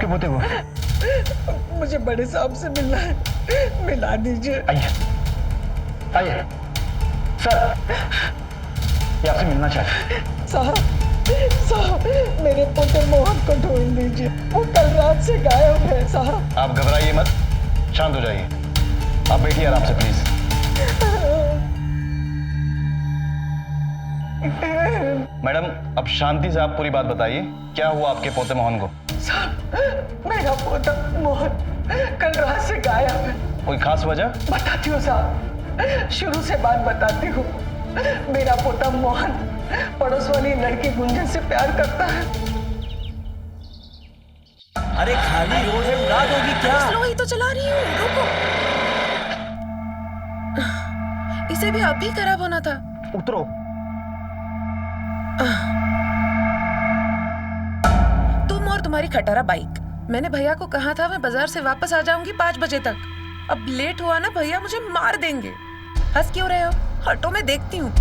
आपके पोते को? मुझे बड़े साहब से मिलना है, मिला दीजिए। आइए आइए सर, ये आपसे मिलना चाहते। साहब मेरे पोते मोहन को ढूंढ लीजिए, वो कल रात से गायब है साहब। आप घबराइए मत, शांत हो जाइए। आप बैठिए आराम से प्लीज। मैडम अब शांति से आप पूरी बात बताइए, क्या हुआ आपके पोते मोहन को? साहब मेरा पोता मोहन कल रात से गायब है। कोई खास वजह? बताती हूँ साहब, शुरू से बात बताती हूँ। मेरा पोता मोहन पड़ोस वाली लड़की गुंजन से प्यार करता है। अरे खाली रोड है, उड़ा दोगी क्या? स्लो ही तो चला रही हूँ, रुको। इसे भी अभी खराब होना था। उतरो। तुम और तुम्हारी खटारा बाइक। मैंने भैया को कहा था मैं बाजार से वापस आ जाऊंगी 5 बजे तक। अब लेट हुआ ना भैया मुझे मार देंगे। हंस क्यों रहे हो? हटो, मैं देखती हूँ।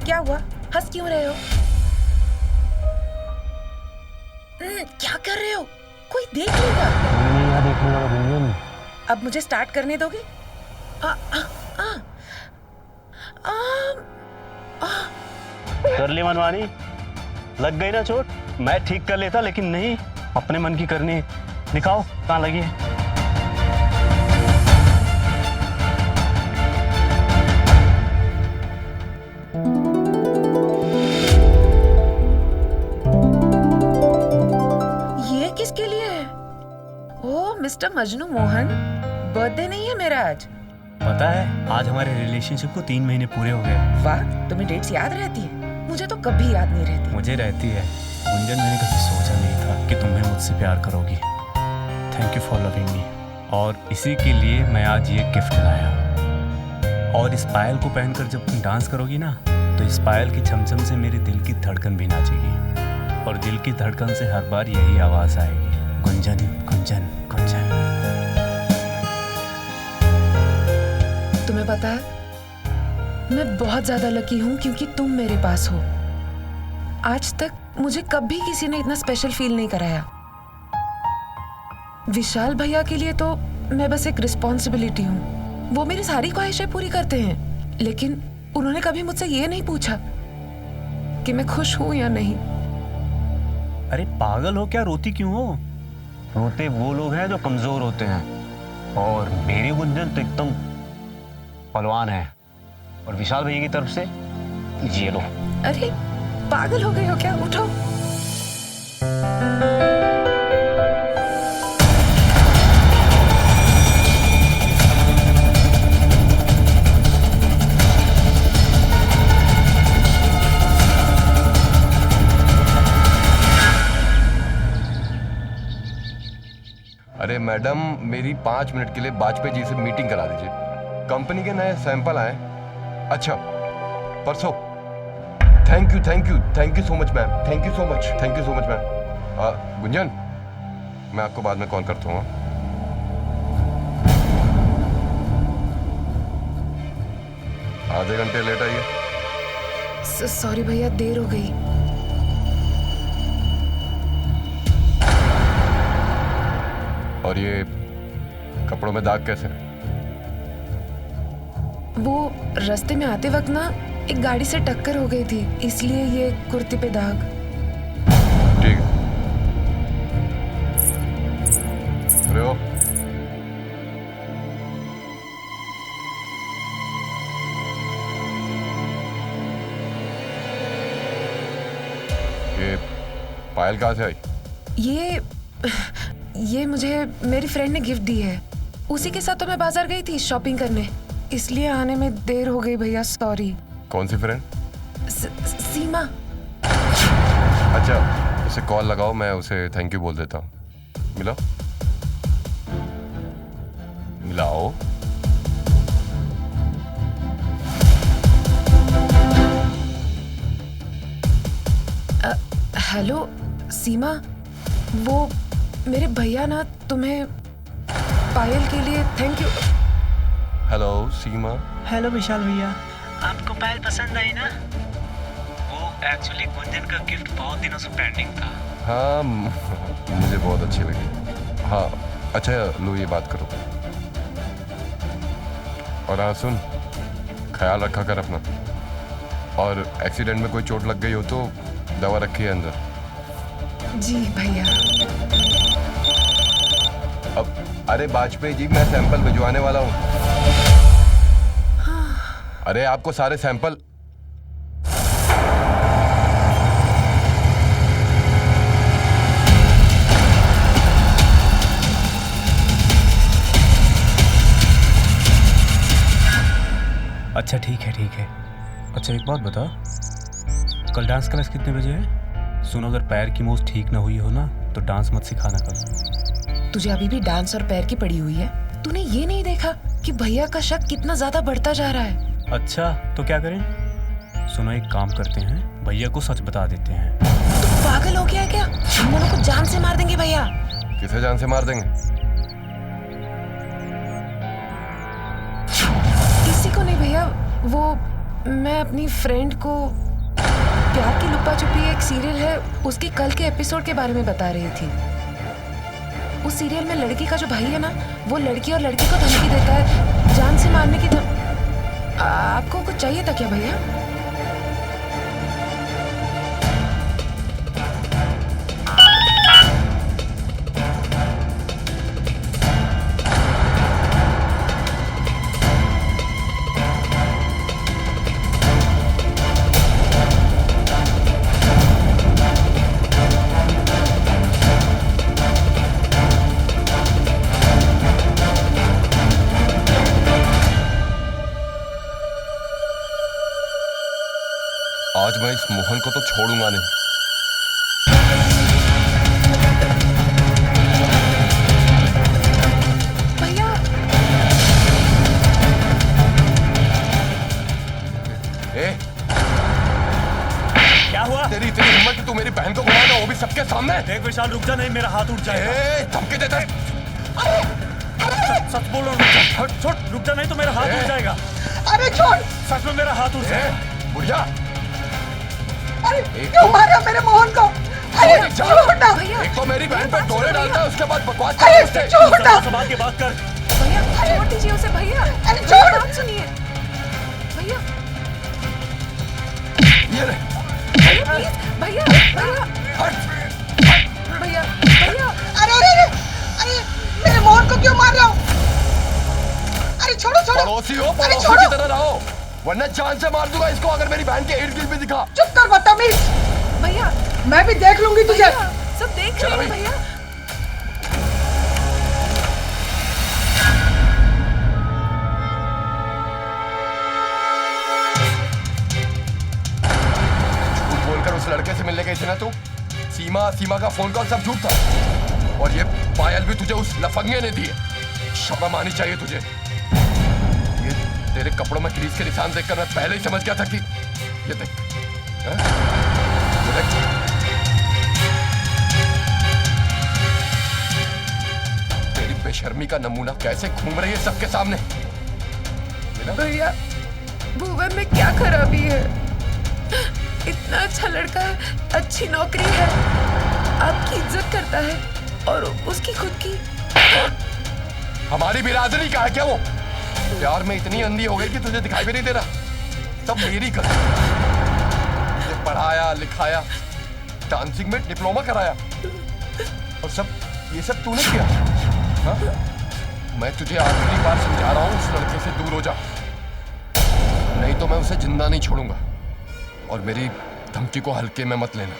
क्या हुआ? हंस क्यों रहे हो? क्या कर रहे हो? कोई देख लेगा। मैं यहाँ देखने वाला गुंजन। अब मुझे स्टार्ट करने दोगे? कर ली मनमानी, लग गई ना चोट? मैं ठीक कर लेता, लेकिन नहीं, अपने मन की करनी। दिखाओ कहाँ लगी है। ये किसके लिए है? ओ मिस्टर मजनू मोहन, बर्थडे नहीं है मेरा आज। पता है आज हमारे रिलेशनशिप को 3 महीने पूरे हो गए। वाह, तुम्हें डेट्स याद रहती है? मुझे तो कभी याद नहीं रहती। मुझे रहती है गुंजन, मैंने कभी सोचा नहीं था कि तुम भी मुझसे प्यार करोगी। Thank you for loving me. और इसी के लिए मैं आज ये गिफ्ट लाया। और इस पायल को पहनकर जब तुम डांस करोगी ना, तो इस पायल की छमछम से मेरे दिल की धड़कन भी नाचेगी। और दिल की धड़कन से हर बार यही आवाज आएगी, गुंजन गुंजन गुंजन। तुम्हें पता है मैं बहुत ज्यादा लकी हूँ क्योंकि तुम मेरे पास हो। आज तक मुझे कभी किसी ने इतना स्पेशल फील नहीं कराया। विशाल भैया के लिए तो मैं बस एक रिस्पॉन्सिबिलिटी हूँ। वो मेरी सारी ख्वाहिशें पूरी करते हैं, लेकिन उन्होंने कभी मुझसे ये नहीं पूछा कि मैं खुश हूँ या नहीं। अरे पागल हो क्या? रोती क्यों हो? रोते वो लोग हैं जो कमजोर होते हैं, और मेरी गुंजन तो एकदम पहलवान है। और विशाल भैया की तरफ से ये लो। अरे पागल हो गए हो क्या? उठो। अरे मैडम, मेरी 5 मिनट के लिए वाजपेयी जी से मीटिंग करा दीजिए। कंपनी के नए सैंपल आए। अच्छा परसों। Thank you so much ma'am, thank you so much ma'am. Gunjan, मैं आपको बाद में कॉल करता हूँ। आधे घंटे लेट आइए। सॉरी भैया, देर हो गई। और ये कपड़ों में दाग कैसे? वो रास्ते में आते वक्त ना एक गाड़ी से टक्कर हो गई थी, इसलिए ये कुर्ती पे दाग। ठीक है। अरे ओ, ये पायल कहाँ से आई? ये मुझे मेरी फ्रेंड ने गिफ्ट दी है। उसी के साथ तो मैं बाजार गई थी शॉपिंग करने, इसलिए आने में देर हो गई भैया, सॉरी। कौन सी फ्रेंड? सीमा। अच्छा, उसे कॉल लगाओ, मैं उसे थैंक यू बोल देता हूँ। मिलाओ। हेलो सीमा, वो मेरे भैया ना तुम्हें पायल के लिए thank you. Hello Seema. Hello Vishal भैया, आपको पायल पसंद आई ना? वो एक्चुअली गुंजन का गिफ्ट बहुत दिनों से पेंडिंग था। हाँ मुझे बहुत अच्छी लगी। हाँ अच्छा लो ये बात करो। और हाँ सुन, ख्याल रखा कर अपना, और एक्सीडेंट में कोई चोट लग गई हो तो दवा रखी है अंदर। जी भैया। अब अरे वाजपेयी जी, मैं सैंपल भिजवाने वाला हूँ। अरे आपको सारे सैंपल अच्छा ठीक है ठीक है। अच्छा एक बात बता, कल डांस क्लास कितने बजे है? सुनो, अगर पैर की मोच ठीक ना हुई हो ना तो डांस मत सिखाना कल। तुझे अभी भी डांस और पैर की पड़ी हुई है? तूने ये नहीं देखा कि भैया का शक कितना ज्यादा बढ़ता जा रहा है? अच्छा तो क्या करें? सुनो एक काम करते हैं, भैया को सच बता देते हैं। तू पागल हो गया है क्या? हम दोनों को जान से मार देंगे भैया। किसे जान से मार देंगे? किसी को नहीं भैया, वो मैं अपनी फ्रेंड को प्यार की लुक्का छुपी एक सीरियल है उसकी कल के एपिसोड के बारे में बता रही थी। उस सीरियल में लड़की का जो भाई है ना, वो लड़की और लड़की को धमकी देता है, जान से मारने की आपको कुछ चाहिए था क्या भैया? आज मैं इस मोहन को तो छोड़ूंगा नहीं। भैया ए, क्या हुआ? तेरी इतनी हिम्मत कि तू मेरी बहन को घुमा दे, वो भी सबके सामने? देख विशाल, रुक जा, नहीं मेरा हाथ उठ जाएगा। ए, धमकी देता है। सच बोल रहा हूँ, रुक जा, छोड़, रुक जा, नहीं तो मेरा हाथ उठ जाएगा। अरे छोड़। सच में मेरा हाथ उठ जाएगा। बुढ़िया, अरे क्यों मारा मेरे मोहन को? अरे छोड़ ना। एक तो मेरी बहन पे डोरे डालता है, उसके बाद बकवास अरे करता है। छोड़ ना। संभाल के बात कर। भैया छोड़ दीजिए उसे भैया। अरे छोड़। बात सुनिए भैया। ये ले, भैया प्लीज भैया भैया हट। भैया भैया। अरे अरे अरे अरे मेरे मोहन को क्यों मार रहा हो? अरे छोड़ो छोड़ो। पड़ोसी हो, अरे पड़ोसी छोड़ो। की तरह रहो, वरना जान से मार दूंगा इसको अगर मेरी बहन के इर्द गिर्द भी दिखा। चुप कर बदतमीज। भैया मैं भी देख लूंगी तुझे। भैया, सब देख चलो रहे हैं भाई। भैया। झूठ बोलकर उस लड़के से मिलने गई थी ना तू? सीमा का फोन कॉल सब झूठ था, और ये पायल भी तुझे उस लफंगे ने दी है। शर्म आनी चाहिए तुझे। ये तेरे कपड़ों में क्रीज के निशान देखकर मैं पहले ही समझ गया था कि ये देख, हैं? ये देख। तेरी बेशर्मी का नमूना कैसे घूम रही है सबके सामने। ये ना? भैया भुवन में क्या खराबी है? इतना अच्छा लड़का है, अच्छी नौकरी है, आपकी इज्जत करता है, और उसकी खुद की। हमारी बिरादरी का है क्या वो? प्यार में इतनी अंधी हो गई कि तुझे दिखाई भी नहीं दे रहा। सब मेरी गलती। ये पढ़ाया लिखाया, डांसिंग में डिप्लोमा कराया, और ये सब तूने किया। हाँ? मैं तुझे आखिरी बार समझा रहा हूँ, उस लड़के से दूर हो जा, नहीं तो मैं उसे जिंदा नहीं छोड़ूंगा। और मेरी धमकी को हल्के में मत लेना।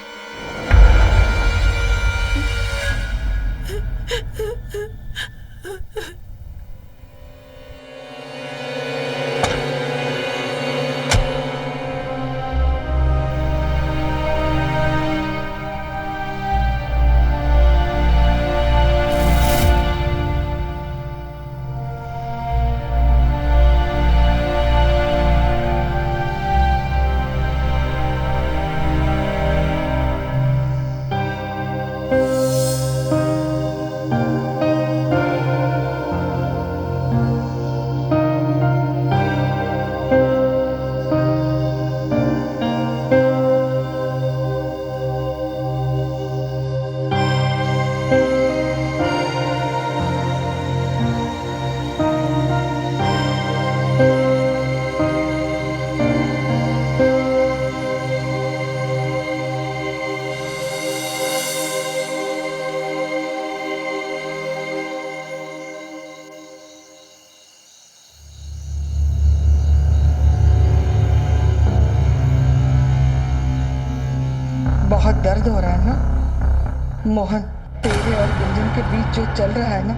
मोहन, तेरे और गुंजन के बीच जो चल रहा है ना,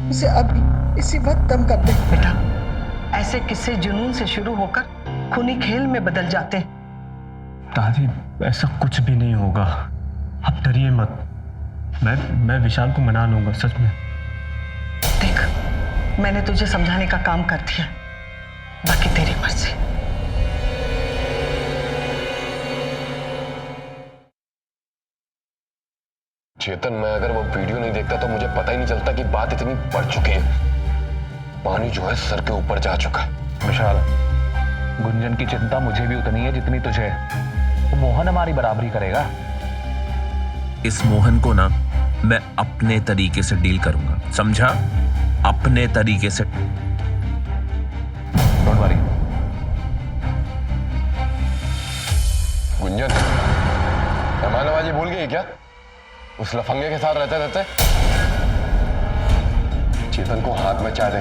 उसे अभी इसी वक्त कम कर दे। बेटा, ऐसे किस्से जुनून से शुरू होकर खूनी खेल में बदल जाते हैं। दादी, ऐसा कुछ भी नहीं होगा, आप डरिए मत। मैं विशाल को मना लूंगा, सच में। देख, मैंने तुझे समझाने का काम कर दिया, बाकी तेरी मर्जी। चेतन, मैं अगर वो वीडियो नहीं देखता तो मुझे पता ही नहीं चलता कि बात इतनी बढ़ चुकी है। पानी जो है सर के ऊपर जा चुका है। विशाल, गुंजन की चिंता मुझे भी उतनी है जितनी तुझे है। वो मोहन हमारी बराबरी करेगा। इस मोहन को ना मैं अपने तरीके से डील करूंगा, समझा? अपने तरीके से। Don't worry. गुंजन, मेहमान नवाजी भूल गई क्या? उस लफंगे के साथ रहते रहते चेतन को हाथ में चाह दे।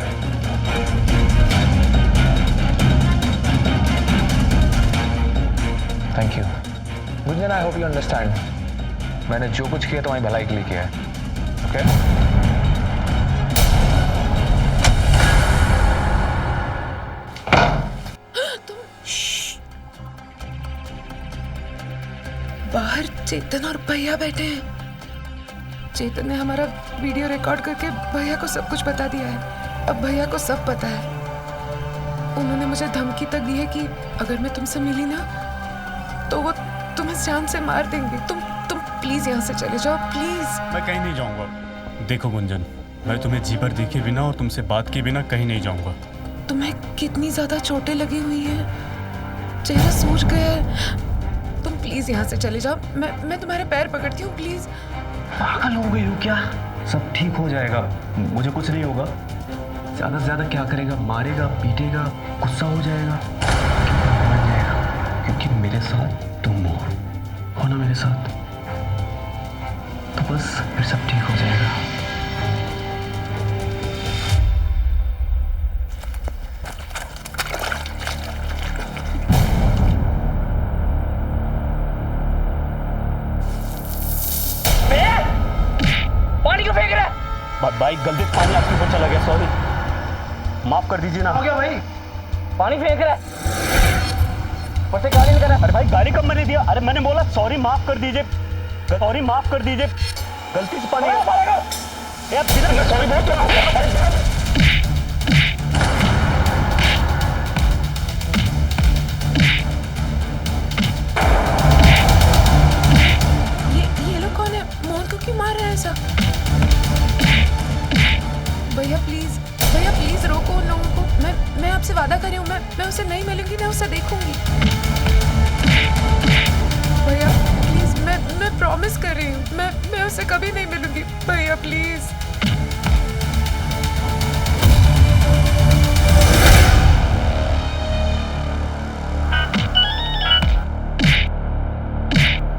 Thank you Gunjan, I hope you understand. मैंने जो कुछ किया तुम्हारी भलाई के लिए किया है, ओके? बाहर चेतन और भैया बैठे हैं। चेतन ने हमारा वीडियो रिकॉर्ड करके भैया को सब कुछ बता दिया है। अब भैया को सब पता है। उन्होंने मुझे धमकी तक दी है कि अगर मैं तुमसे मिली ना तो वो तुम्हें जान से मार देंगे। तुम प्लीज यहाँ से चले जाओ, प्लीज। मैं कहीं नहीं जाऊंगा। देखो गुंजन, मैं तुम्हें जी भर देखे बिना और तुमसे बात किए बिना कहीं नहीं जाऊंगा। तुम्हें कितनी ज्यादा चोटें लगी हुई हैं, चेहरा सूज गया है। तुम प्लीज यहाँ से चले जाओ। मैं तुम्हारे पैर पकड़ती हूँ, प्लीज। पागल हो गई हो क्या? सब ठीक हो जाएगा, मुझे कुछ नहीं होगा। ज्यादा से ज्यादा क्या करेगा? मारेगा, पीटेगा, गुस्सा हो जाएगा, बन जाएगा। क्योंकि मेरे साथ तुम हो ना, मेरे साथ, तो बस फिर सब ठीक हो जाएगा। भाई गलती से पानी आपके ऊपर चला गया, सॉरी, माफ कर दीजिए ना। हो गया भाई, पानी फेंक रहा है, ऊपर गाड़ी निकल रहा है। अरे भाई गाड़ी कब मैंने दिया? अरे मैंने बोला सॉरी, माफ कर दीजिए, सॉरी माफ कर दीजिए, गलती से पानी। यार सॉरी बहुत ये लोग कौन है? मोहन को क्यों मार रहा है ऐसा? भैया प्लीज रोको उन लोगों को। मैं आपसे वादा कर रही हूँ, मैं उसे नहीं मिलूंगी, मैं उसे देखूंगी। भैया प्लीज, मैं प्रॉमिस कर रही हूँ, मैं उसे कभी नहीं मिलूंगी। भैया प्लीज।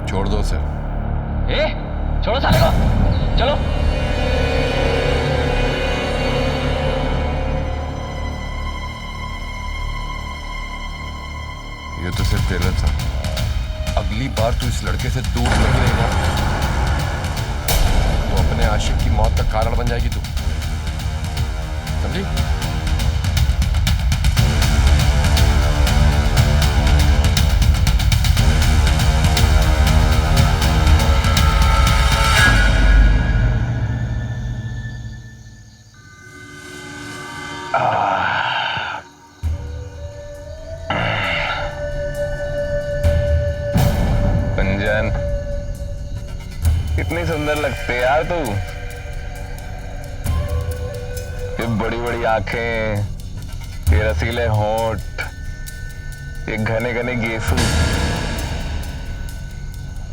छोड़ दो उसे। छोड़ो साले को, चलो। ये तो सिर्फ ट्रेलर था। अगली बार तू इस लड़के से दूर नहीं रहेगा तो अपने आशिक की मौत का कारण बन जाएगी तू, समझी? गुंजन, कितनी सुंदर लगती है यार तू। ये बड़ी बड़ी आंखें, ये रसीले होंठ, ये घने घने गेसू।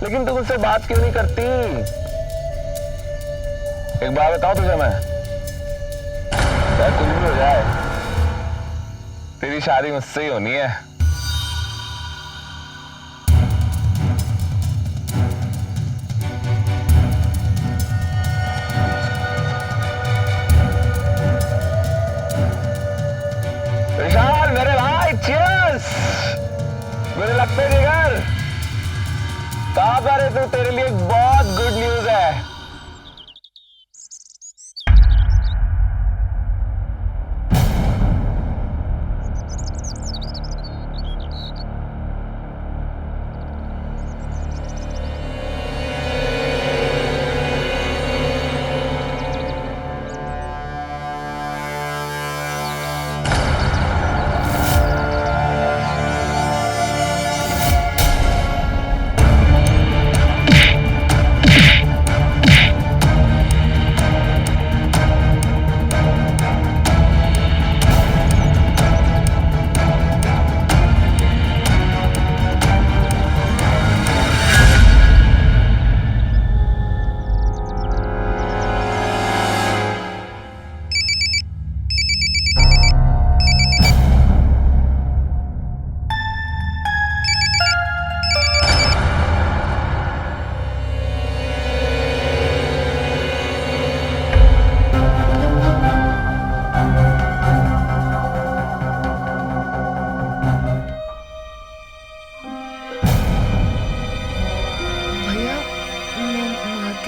लेकिन तू मुझसे बात क्यों नहीं करती? एक बात बताऊं तुझे मैं, चाहे कुछ भी हो जाए, तेरी शादी मुझसे ही होनी है। विशाल मेरे भाई, चीयर्स। मुझे लगता है जिगर, कहां पर है तू? तेरे लिए एक बहुत गुड न्यूज है।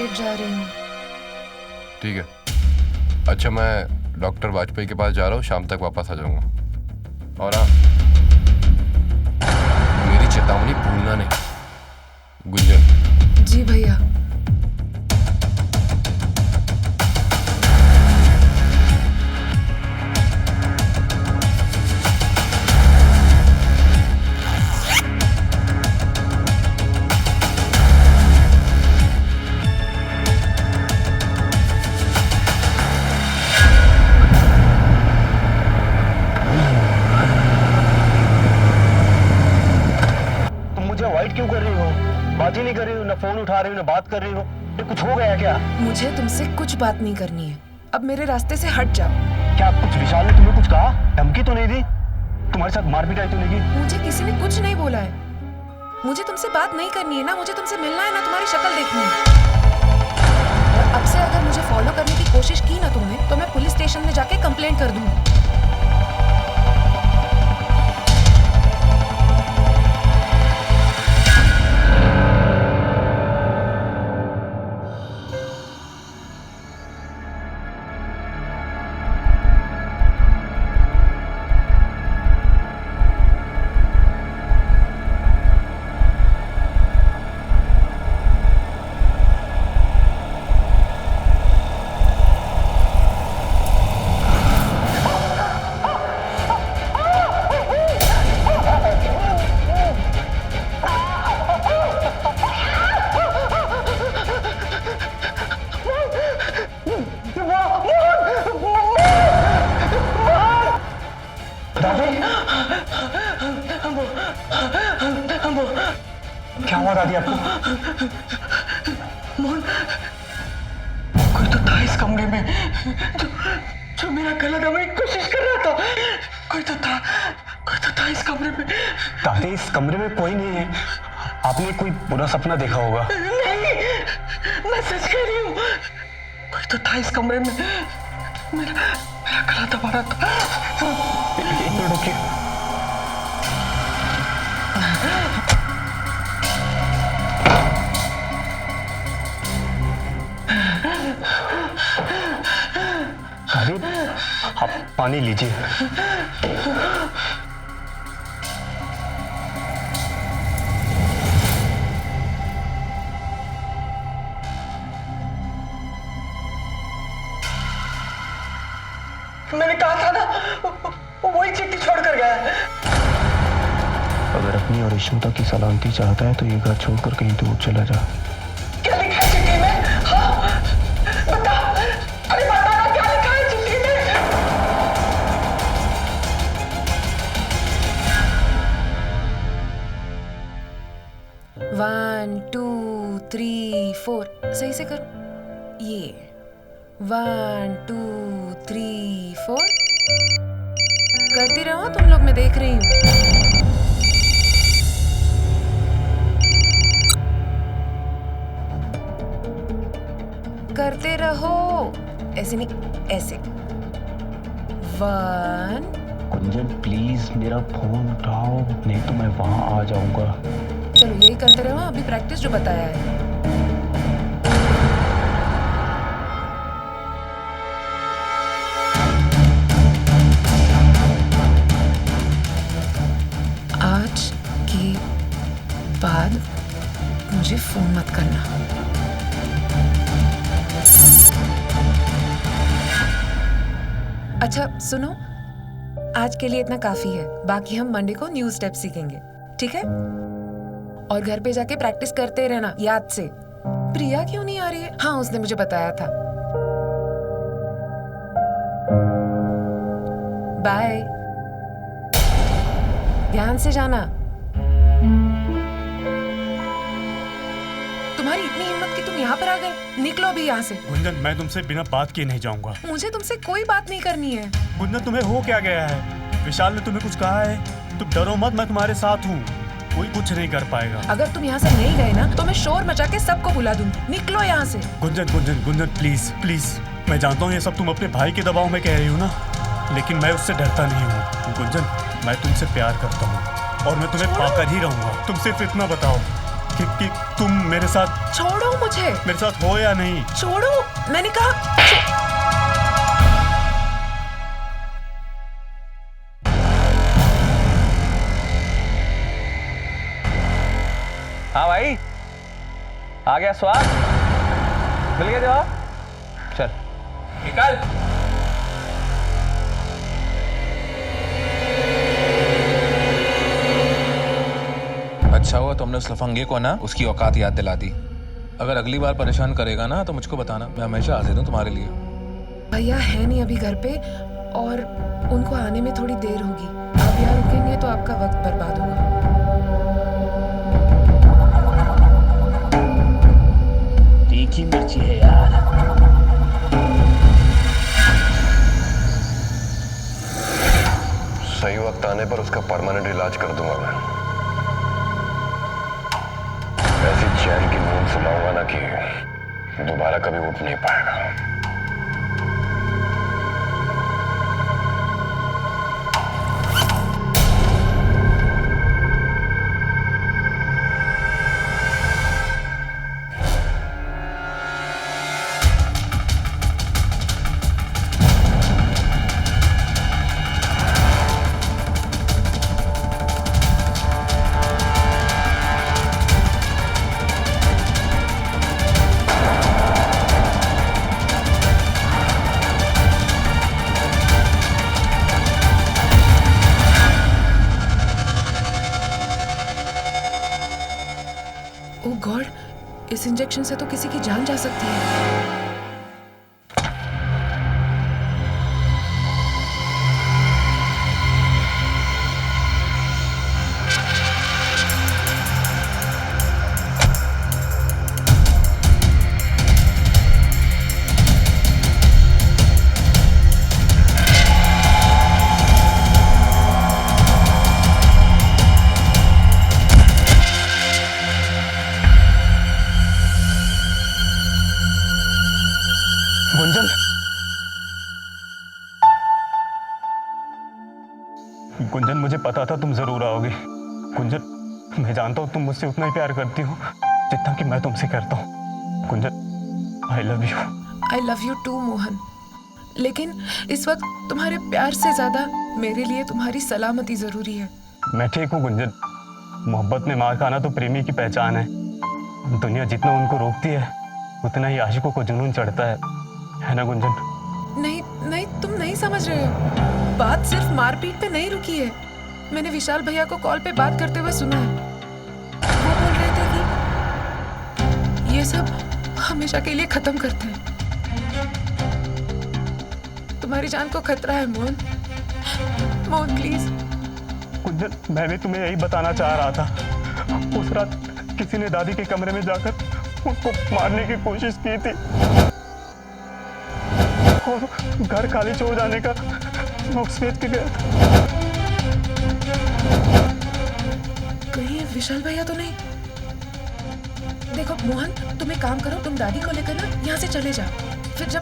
लेट जा रही हूँ। ठीक है। अच्छा, मैं डॉक्टर वाजपेयी के पास जा रहा हूँ, शाम तक वापस आ जाऊंगा। और हाँ, मेरी चेतावनी भूलना नहीं। गुंजन। जी भैया। क्यों कर रही हो? बात ही नहीं कर रही हो, ना फोन उठा रही हो, ना बात कर रही हो। ये कुछ हो गया क्या? मुझे तुमसे कुछ बात नहीं करनी है। अब मेरे रास्ते से हट जाओ। क्या कुछ विशाल ने तुम्हें कुछ कहा? धमकी तो नहीं दी? तुम्हारे साथ मारपीट तो नहीं की? मुझे किसी ने कुछ नहीं बोला है। मुझे तुमसे बात नहीं करनी है, ना मुझे तुमसे मिलना है, ना तुम्हारी शक्ल देखनी है। और अब से अगर मुझे फॉलो करने की कोशिश की ना तुमने, तो मैं पुलिस स्टेशन में जाके कंप्लेंट कर दूंगी। क्या हुआ दादी आपको? मोहन, कोई तो था इस कमरे में जो मेरा गला दबाने की कोशिश कर रहा था। कोई तो था इस कमरे में। दादी, इस कमरे में कोई नहीं है। आपने कोई बुरा सपना देखा होगा। नहीं, मैं सच कह रही हूँ। कोई तो था इस कमरे में, मेरा गला दबा रहा था। एक मिनट रुकिए। आप पानी लीजिए। मैंने कहा था ना, वही चिट्ठी छोड़कर गया है। अगर अपनी और यशोदा की सलामती चाहता है तो ये घर छोड़कर कहीं दूर चला जा। क्या लिखा है चिट्ठी में? हाँ, बता। अरे बता ना, क्या लिखा है चिट्ठी में? 1 2 3 4 सही से करो। ये 1 2 3 4 करती रहो तुम लोग, मैं देख रही हूँ। करते रहो, ऐसे नहीं, ऐसे। 1। गुंजन प्लीज मेरा फोन उठाओ, नहीं तो मैं वहां आ जाऊंगा। चलो यही करते रहो, अभी प्रैक्टिस जो बताया है। आज के बाद मुझे फोन मत करना। अच्छा सुनो, आज के लिए इतना काफी है। बाकी हम मंडे को न्यू स्टेप सीखेंगे, ठीक है? और घर पे जाके प्रैक्टिस करते रहना याद से। प्रिया क्यों नहीं आ रही है? हाँ, उसने मुझे बताया था। बाय, ध्यान से जाना। तुम्हारी इतनी हिम्मत कि तुम यहाँ पर आ गए? निकलो अभी यहाँ से। गुंजन, मैं तुमसे बिना बात किए नहीं जाऊंगा। मुझे तुमसे कोई बात नहीं करनी है। गुंजन, तुम्हें हो क्या गया है? विशाल ने तुम्हें कुछ कहा है? तुम डरो मत, मैं तुम्हारे साथ हूँ, कोई कुछ नहीं कर पाएगा। अगर तुम यहाँ से नहीं गए ना तो मैं शोर मचा के सबको बुला दूंगी। निकलो यहाँ से। गुंजन गुंजन गुंजन प्लीज प्लीज, मैं जानता हूँ ये सब तुम अपने भाई के दबाव में कह रही हो ना, लेकिन मैं उससे डरता नहीं हूँ। गुंजन, मैं तुमसे प्यार करता हूँ और मैं तुम्हें पाकर ही रहूंगा। तुम सिर्फ इतना बताओ कि तुम मेरे साथ छोड़ो मुझे, मेरे साथ हो या नहीं। छोड़ो, मैंने कहा हाँ भाई, आ गया स्वाद, मिल गया जवाब। चल निकल। अच्छा हुआ तुमने उस लफंगे को ना उसकी औकात याद दिला दी। अगर अगली बार परेशान करेगा ना तो मुझको बताना, मैं हमेशा हाजिर हूँ तुम्हारे लिए। भैया है नहीं अभी घर पे और उनको आने में थोड़ी देर होगी। आप यहाँ रुकेंगे तो आपका वक्त बर्बाद होगा। तीखी मिर्ची है यार। सही वक्त आने पर उसका परमानेंट इलाज कर दूंगा मैं। ऐसी चैन की नींद सुलाऊंगा ना कि दोबारा कभी उठ नहीं पाएगा। ओह गॉड, इस इंजेक्शन से तो किसी की जान जा सकती है। गुंजन, मुझे पता था तुम जरूर आओगे। गुंजन, मैं जानता हूँ तुम मुझसे उतना ही प्यार करती हो जितना कि मैं तुमसे करता हूँ। Gunjan, I love you. I love you too Mohan, लेकिन इस वक्त तुम्हारे प्यार से ज्यादा मेरे लिए तुम्हारी सलामती जरूरी है। मैं ठीक हूँ गुंजन। मोहब्बत में मार खाना तो प्रेमी की पहचान है। दुनिया जितना उनको रोकती है उतना ही आशिकों को जुनून चढ़ता है ना गुंजन? नहीं नहीं, तुम नहीं समझ रहे हो। बात सिर्फ मारपीट पे नहीं रुकी है। मैंने विशाल भैया को कॉल पे बात करते हुए सुना है। वो बोल रहे थे कि ये सब हमेशा के लिए खत्म करते हैं। तुम्हारी जान को खतरा है मोहन। मोहन प्लीज। गुंजन, मैं भी तुम्हें यही बताना चाह रहा था। उस रात किसी ने दादी के कमरे में जाकर उसको मारने की कोशिश की थी और घर खाली छोड़ जाने का नोट्स भेज के गया था। कहीं विशाल भैया तो नहीं? देखो मोहन, तुम एक काम करो, तुम दादी को लेकर ना यहाँ से चले जाओ। फिर जब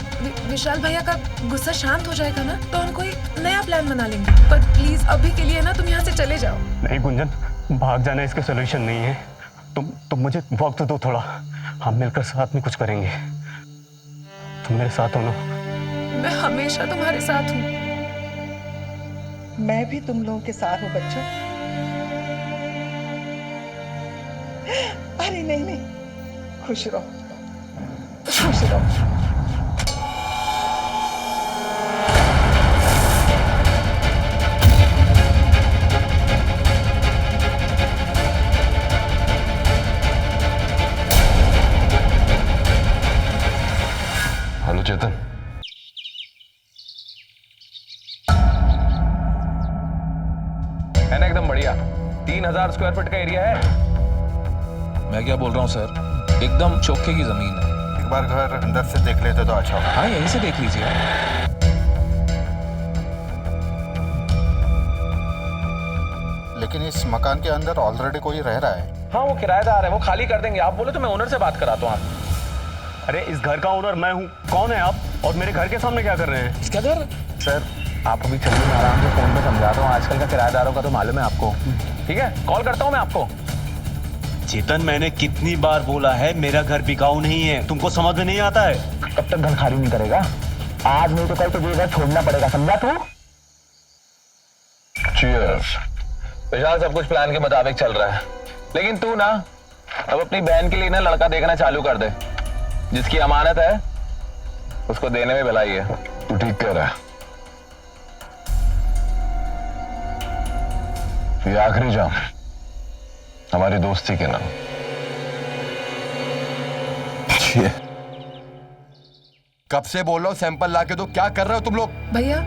विशाल भैया का गुस्सा शांत हो जाएगा ना तो हम कोई नया प्लान बना लेंगे। पर प्लीज अभी के लिए ना तुम यहाँ से चले जाओ। नहीं गुंजन, भाग जाना इसका सोल्यूशन नहीं है। तुम मुझे वक्त दो थोड़ा, हम मिलकर साथ में कुछ करेंगे। तुम मेरे साथ हो ना? मैं हमेशा तुम्हारे साथ हूँ। मैं भी तुम लोगों के साथ हूँ बच्चों। अरे नहीं नहीं, खुश रहो, खुश रहो। हेलो चेतन। है ना एकदम बढ़िया। 3000 स्क्वायर फीट का एरिया है। मैं क्या बोल रहा हूँ सर, एकदम चौके की जमीन है। एक बार घर अंदर से देख लेते तो अच्छा होगा। हाँ, यहीं से देख लीजिए। लेकिन इस मकान के अंदर ऑलरेडी कोई रह रहा है। हाँ, वो किराएदार है, वो खाली कर देंगे। आप बोले तो मैं ओनर से बात कराता हूँ आप। अरे इस घर का ओनर मैं हूँ। कौन है आप और मेरे घर के सामने क्या कर रहे हैं? इसका घर? सर आप अभी चलिए, मैं आराम से फोन पे समझाता हूँ। आजकल का किराएदारों का तो मालूम है आपको। ठीक है, कॉल करता हूँ मैं आपको। चेतन, मैंने कितनी बार बोला है मेरा घर बिकाऊ नहीं है, तुमको समझ में नहीं आता है? कब तक घर खाली नहीं करेगा? आज नहीं तो कल तो ये घर छोड़ना पड़ेगा, समझा तू? चीयर्स। विशाल, सब कुछ प्लान के मुताबिक चल रहा है, लेकिन तू ना अब अपनी बहन के लिए ना लड़का देखना चालू कर दे। जिसकी अमानत है उसको देने में भलाई है। तू ठीक कह रहा है। ये आखिरी जाम हमारी दोस्ती के नाम। कब से बोल रहा हूं सैंपल ला के दो, क्या कर रहे हो तुम लोग? भैया,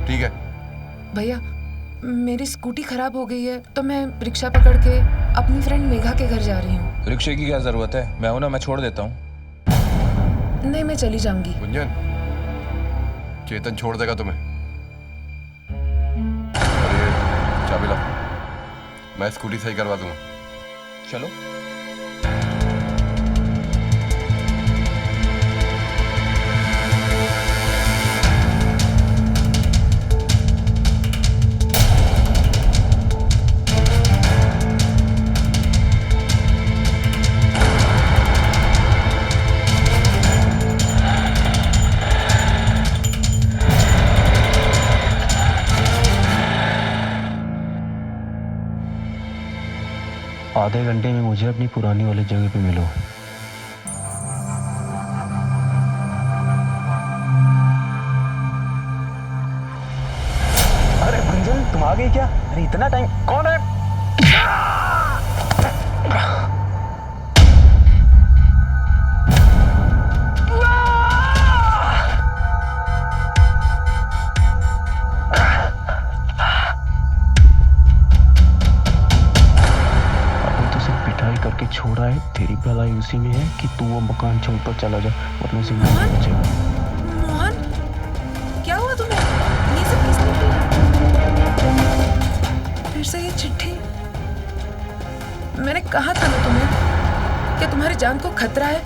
ठीक है। भैया मेरी स्कूटी खराब हो गई है तो मैं रिक्शा पकड़ के अपनी फ्रेंड मेघा के घर जा रही हूँ। रिक्शे की क्या जरूरत है? मैं हूं ना, मैं छोड़ देता हूँ। नहीं, मैं चली जाऊंगी। गुंजन, चेतन छोड़ देगा तुम्हें। और ये चाबी ला, मैं स्कूटी सही करवा दूंगा। चलो। आधे घंटे में मुझे अपनी पुरानी वाली जगह पे मिलो। अरे भंजन, तुम आ गई क्या? अरे इतना टाइम? कौन है? छोड़ा है, तेरी भलाई उसी में है कि तू वो मकान छोड़कर चला जा, वरना से मोहन, क्या हुआ तुम्हें? ये सब किसने किया? फिर से ये चिट्ठी? मैंने कहा था ना तुम्हें कि तुम्हारी जान को खतरा है,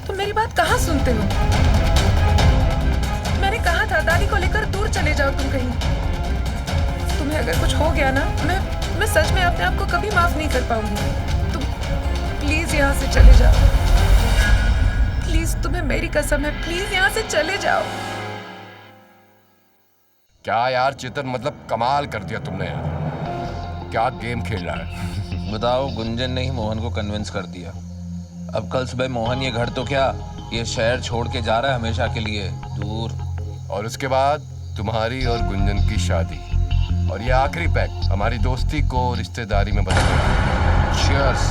तुम मेरी बात कहाँ सुनते हो? मैंने कहा था दादी को लेकर दूर चले जाओ तुम कहीं। तुम्हें अगर कुछ हो गया ना, मैं सच में अपने आप को कभी माफ नहीं कर पाऊंगी। प्लीज यहाँ से चले जाओ, प्लीज, तुम्हें मेरी कसम है, प्लीज यहाँ से चले जाओ। क्या यार चेतन, मतलब कमाल कर दिया तुमने यार। क्या गेम खेल रहा है? बताओ, गुंजन ने ही मोहन को कन्विंस कर दिया। अब कल सुबह मोहन ये घर तो क्या, ये शहर छोड़ के जा रहा है हमेशा के लिए दूर। और उसके बाद तुम्हारी और गुंजन की शादी, और ये आखिरी पैक हमारी दोस्ती को रिश्तेदारी में बदल देगा। चीयर्स।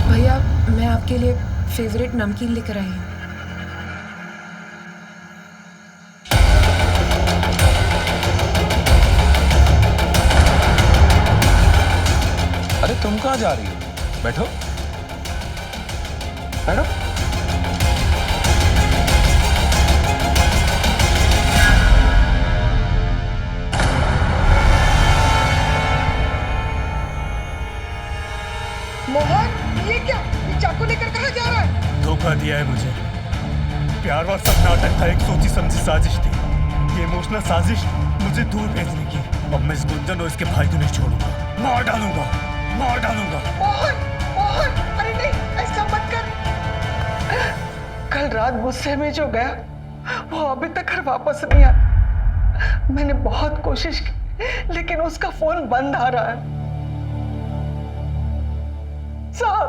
भैया, मैं आपके लिए फेवरेट नमकीन लेकर आई हूँ। अरे तुम कहाँ जा रही हो? बैठो बैठो। मोहन, ये क्या? ये चाकू लेकर कहाँ जा रहा है? धोखा दिया है मुझे। प्यार वाला सब नाटक था, एक सोची समझी साजिश थी। ये इमोशनल साजिश मुझे दूर भेजने की। अब मैं इस गुंजन और इसके भाई को नहीं छोड़ूंगा, मार डालूंगा, मार डालूंगा। मोहन, मोहन, अरे नहीं, ऐसा मत कर। कल रात गुस्से में जो गया, वो अभी तक घर वापस नहीं आया। मैंने बहुत कोशिश की, लेकिन उसका फोन बंद आ रहा है। साहब,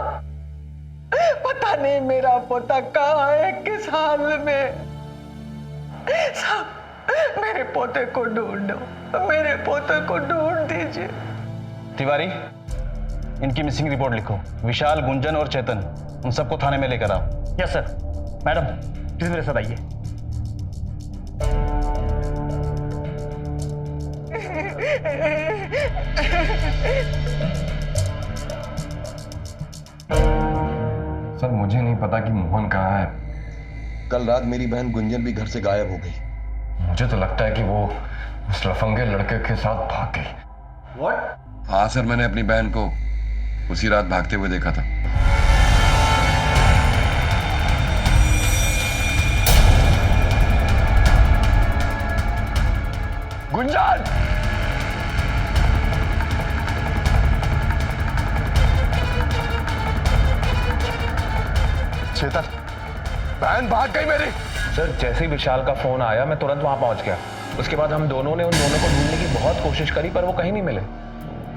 पता नहीं मेरा पोता कहाँ है, किस हाल में। साहब, मेरे पोते को ढूंढो, मेरे पोते को ढूंढ दीजिए। तिवारी, इनकी मिसिंग रिपोर्ट लिखो। विशाल, गुंजन और चेतन, उन सबको थाने में लेकर आओ। Yes sir. मैडम, प्लीज मेरे साथ आइए। सर, मुझे नहीं पता कि मोहन कहाँ है। कल रात मेरी बहन गुंजन भी घर से गायब हो गई। मुझे तो लगता है कि वो उस लफंगे लड़के के साथ भाग गई। What? हाँ सर, मैंने अपनी बहन को उसी रात भागते हुए देखा था। गुंजन! चेतन, बहन भाग गई मेरी। सर जैसे ही विशाल का फोन आया मैं तुरंत वहां पहुंच गया। उसके बाद हम दोनों ने उन दोनों को ढूंढने की बहुत कोशिश करी पर वो कहीं नहीं मिले।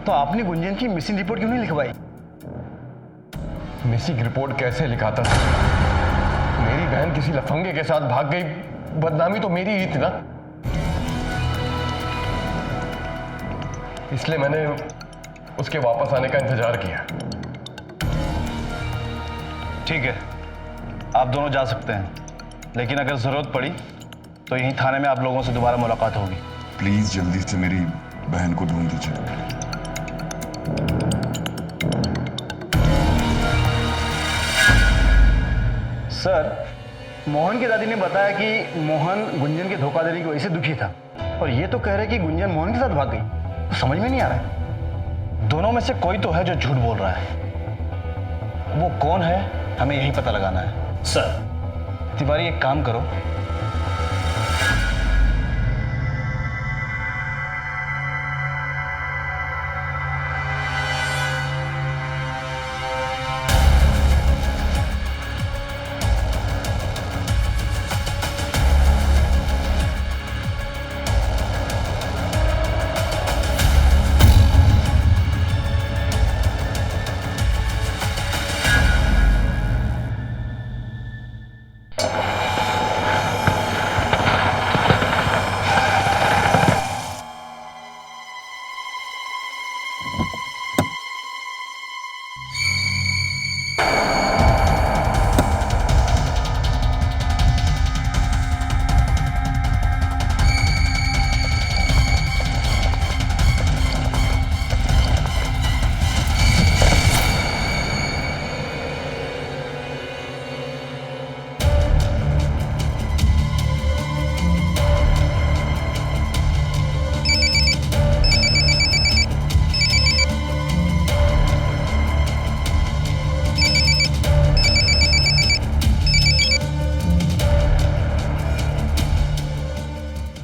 तो आपने गुंजन की मिसिंग रिपोर्ट क्यों नहीं लिखवाई? मिसिंग रिपोर्ट कैसे लिखाता? मेरी बहन किसी लफंगे के साथ भाग गई, बदनामी तो मेरी ही थी ना। इसलिए मैंने उसके वापस आने का इंतजार किया। ठीक है, आप दोनों जा सकते हैं, लेकिन अगर जरूरत पड़ी तो यहीं थाने में आप लोगों से दोबारा मुलाकात होगी। प्लीज जल्दी से मेरी बहन को ढूंढ दीजिए। सर, मोहन की दादी ने बताया कि मोहन गुंजन के धोखा देने की वजह से दुखी था, और ये तो कह रहे कि गुंजन मोहन के साथ भाग गई। तो समझ में नहीं आ रहा है, दोनों में से कोई तो है जो झूठ बोल रहा है। वो कौन है हमें यही पता लगाना है। सर, तिवारी एक काम करो,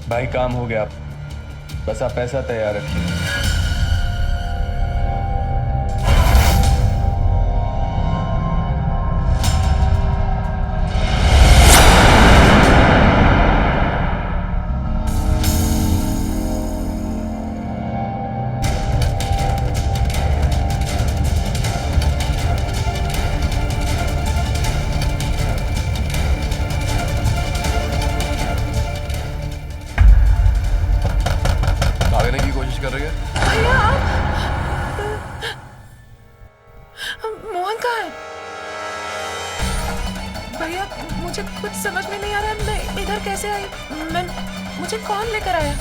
भाई काम हो गया, बस आप पैसा तैयार रखिए। भागने की कोशिश कर रही है? भैया आप मोहन कहाँ है? भैया मुझे कुछ समझ में नहीं आ रहा है, मैं इधर कैसे आई? मुझे कौन लेकर आया?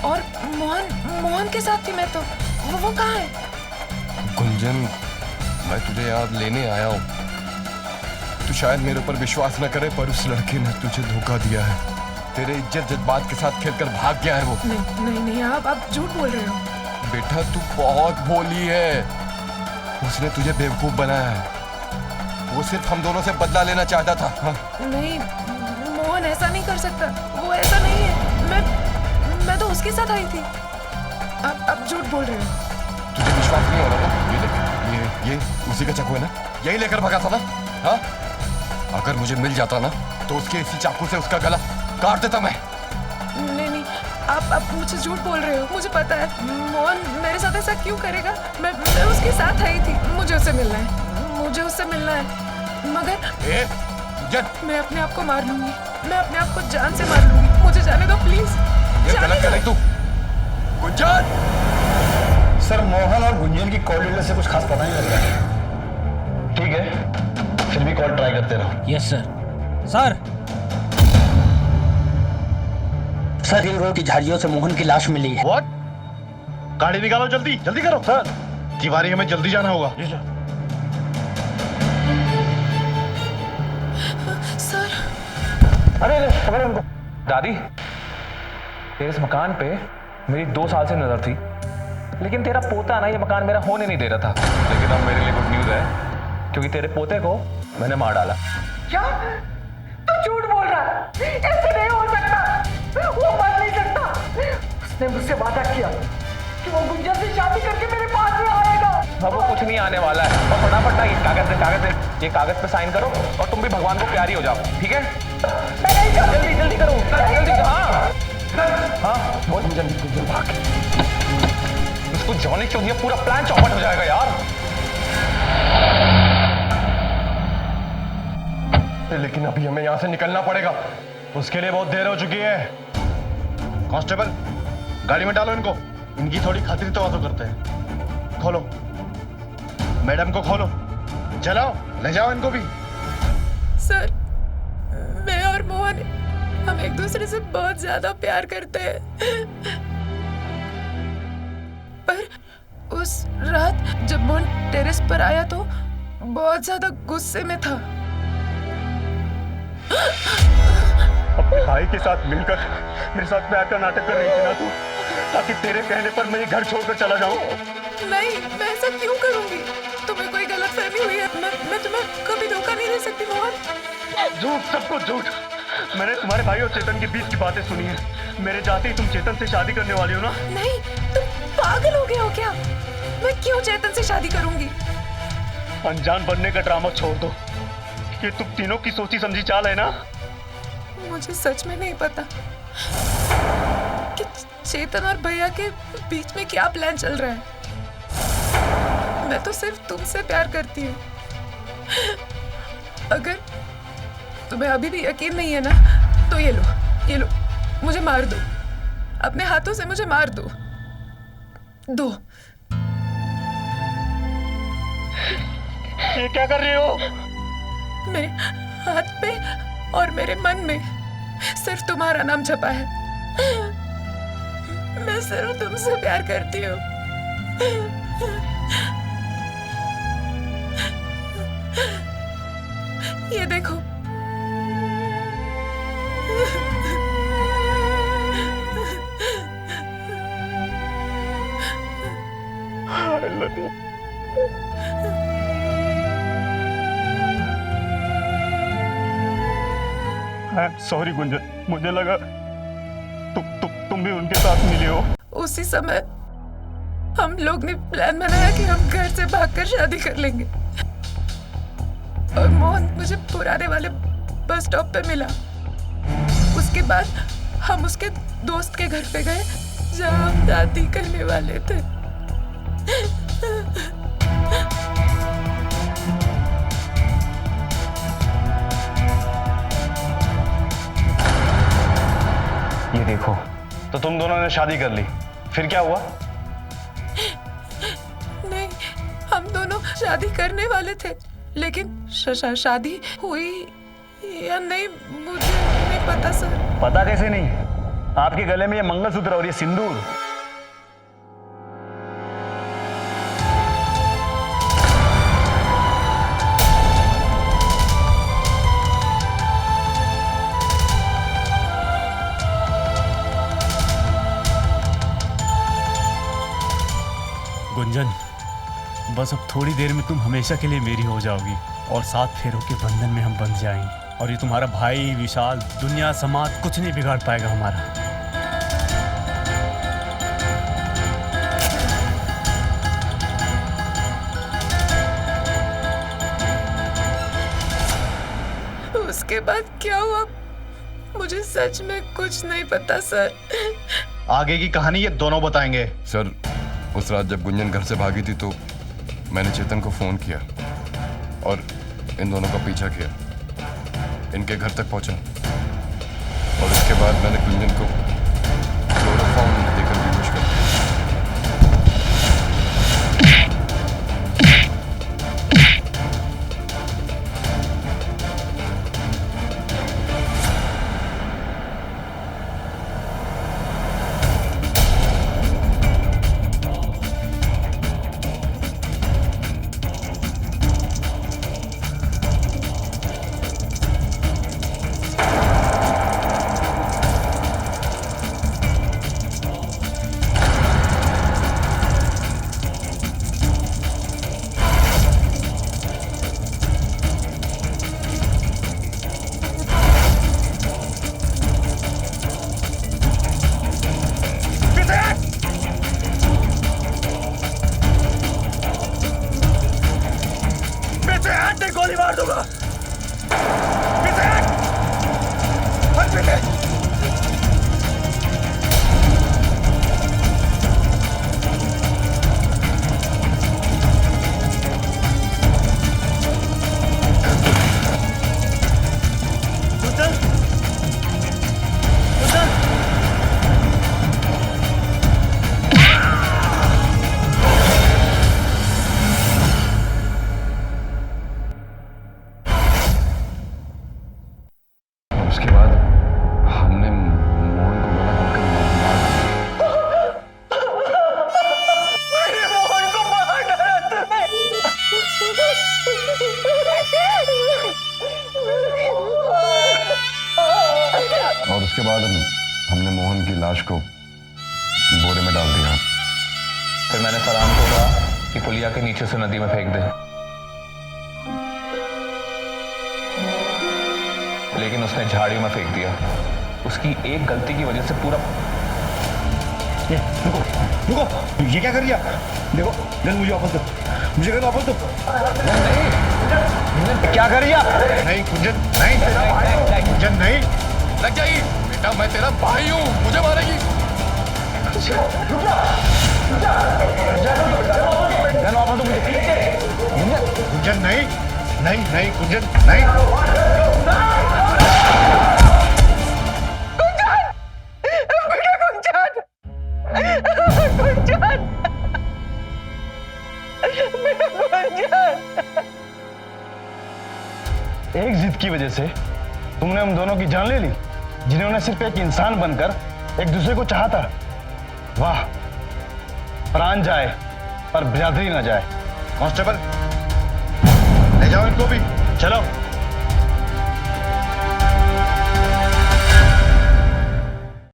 और मोहन के साथ थी मैं तो। वो कहाँ है? गुंजन, मैं तुझे यहाँ लेने आया हूँ। तू शायद मेरे ऊपर विश्वास न करे, पर उस लड़के ने तुझे धोखा दिया है। तेरे इज्जत जज्बात के साथ खेलकर भाग गया है वो। नहीं आप झूठ बोल रहे हो। बेटा तू बहुत भोली है, उसने तुझे बेवकूफ बनाया है। वो सिर्फ हम दोनों से बदला लेना चाहता था। हाँ? नहीं, मोहन ऐसा नहीं कर सकता, वो ऐसा नहीं है। मैं तो उसके साथ आई थी। आप झूठ बोल रहे हो। तुझे विश्वास नहीं हो रहा था? ये देख, ये उसी का चाकू है ना, यही लेकर भगा था ना? हाँ? अगर मुझे मिल जाता ना तो उसके इसी चाकू से उसका गला काट देता मैं। नहीं, आप मुझे झूठ बोल रहे हो। मुझे पता है मोहन मेरे साथ ऐसा क्यों करेगा। मैं उसके साथ आई थी, मुझे उससे मिलना है, मगर मैं अपने आप को मार लूंगी, मैं अपने आप को जान से मार लूंगी। मुझे जाने दो प्लीज। ये गलत कर रही तू गुंजन। सर, मोहन और गुंजन की कॉल डिटेल से कुछ खास पता नहीं लग रहा है। ठीक है, फिर भी कॉल ट्राई करते रहो। Yes sir. सर, इन रोड की झाड़ियों से मोहन की लाश मिली है। व्हाट? गाड़ी निकालो, जल्दी करो। सर, तिवारी, हमें जल्दी जाना होगा। सर, अरे पकड़ो उनको। दादी, तेरे इस मकान पे मेरी 2 साल से नजर थी, लेकिन तेरा पोता ना ये मकान मेरा होने नहीं दे रहा था। लेकिन अब मेरे लिए गुड न्यूज है, क्योंकि तेरे पोते को मैंने मार डाला। क्या? तू झूठ बोल रहा है? ऐसे नहीं हो सकता, वो मर नहीं सकता। उसने मुझसे वादा किया कि वो गुंजन से शादी करके मेरे पास में आएगा। अब वो कुछ नहीं आने वाला है। और फटाफट ना ये कागज पे साइन करो और तुम भी भगवान को प्यारी हो जाओ, ठीक है? जल्दी करो, जल्दी। हाँ बोल। गुंजन भाग। उसको जॉनी चौधरी पूरा प्लान चौपट हो जाएगा यार। लेकिन अभी हमें यहाँ से निकलना पड़ेगा। उसके लिए बहुत देर हो चुकी है। कांस्टेबल, गाड़ी में डालो इनको। इनकी थोड़ी खातिर तो वादो करते हैं। खोलो, मैडम को खोलो, चलाओ, ले जाओ इनको भी। सर, मैं और मोहन हम एक दूसरे से बहुत ज्यादा प्यार करते हैं, पर उस रात जब मोहन टेरेस पर आया तो बहुत ज्यादा गुस्से में था। अपने भाई के साथ मिलकर मेरे साथ प्यार का नाटक कर रही थी ना तू, ताकि तेरे कहने पर मैं ये घर छोड़कर चला जाऊं। नहीं, मैं ऐसा क्यों करूंगी? तुम्हें कोई गलतफहमी हुई है। मैं तुम्हें कभी धोखा नहीं दे सकती मोहन। झूठ, सब कुछ झूठ। मैंने तुम्हारे भाई और चेतन के बीच की बातें सुनी है। मेरे जाते ही तुम चेतन से शादी करने वाली हो ना? नहीं, तुम पागल हो गए हो क्या? मैं क्यों चेतन से शादी करूंगी? अनजान बनने का ड्रामा छोड़ दो। ये तुम तीनों की सोची समझी चाल है ना? मुझे सच में नहीं पता कि चेतन और भैया के बीच में क्या प्लान चल रहा है। मैं तो सिर्फ तुमसे प्यार करती हूँ। अगर तुम्हें अभी भी यकीन नहीं है ना, तो ये लो, मुझे मार दो। अपने हाथों से मुझे मार दो। ये क्या कर रही हो? मेरे हाथ पे और मेरे मन में सिर्फ तुम्हारा नाम छपा है। मैं सिर्फ तुमसे प्यार करती हूँ। ये देखो। I love you. Sorry Gunjan, मुझे लगा तुम भी उनके साथ मिले हो। उसी समय हम लोग ने प्लान बनाया कि हम घर से भागकर शादी कर लेंगे। और मोहन मुझे पुराने वाले बस स्टॉप पे मिला। उसके बाद हम उसके दोस्त के घर पे गए जहाँ हम शादी करने वाले थे। ये देखो, तो तुम दोनों ने शादी कर ली, फिर क्या हुआ? नहीं, हम दोनों शादी करने वाले थे, लेकिन शादी हुई या नहीं मुझे नहीं पता सर। पता कैसे नहीं? आपके गले में ये मंगलसूत्र और ये सिंदूर। गुंजन, बस अब थोड़ी देर में तुम हमेशा के लिए मेरी हो जाओगी और 7 फेरों के बंधन में हम बंध जाएंगे। और ये तुम्हारा भाई विशाल, दुनिया समाज कुछ नहीं बिगाड़ पाएगा हमारा। उसके बाद क्या हुआ मुझे सच में कुछ नहीं पता सर। आगे की कहानी ये दोनों बताएंगे। सर, उस रात जब गुंजन घर से भागी थी तो मैंने चेतन को फोन किया और इन दोनों का पीछा किया, इनके घर तक पहुंचा और उसके बाद मैंने गुंजन को क्लोरोफॉर्म देकर बेहोश कर दिया। जान से गोली मार दूंगा। पीछे हट, हट पीछे। उसके बाद हमने मोहन को गला घोंटकर मोहन को मार डाला तूने। और उसके बाद हमने मोहन की लाश को बोरे में डाल दिया। फिर मैंने फरहान को कहा कि पुलिया के नीचे से नदी में फेंक दे, लेकिन उसने झाड़ियों में फेंक दिया। उसकी एक गलती की वजह से पूरा ये रुको रुको, ये क्या कर दिया? देखो गन मुझे वापस दो, मुझे गन वापस दो। नहीं क्या कर दिया? नहीं कुंजन नहीं, कुंजन नहीं। लग जाएगी बेटा, मैं तेरा भाई हूँ, मुझे मारेगी। गन वापस दो मुझे। कुंजन नहीं नहीं नहीं, कुंजन नहीं। एक जिद की वजह से तुमने हम दोनों की जान ले ली, जिन्होंने सिर्फ एक इंसान बनकर एक दूसरे को चाहा था। वाह, प्राण जाए पर बिरादरी ना जाए। कांस्टेबल ले जाओ इनको भी, चलो।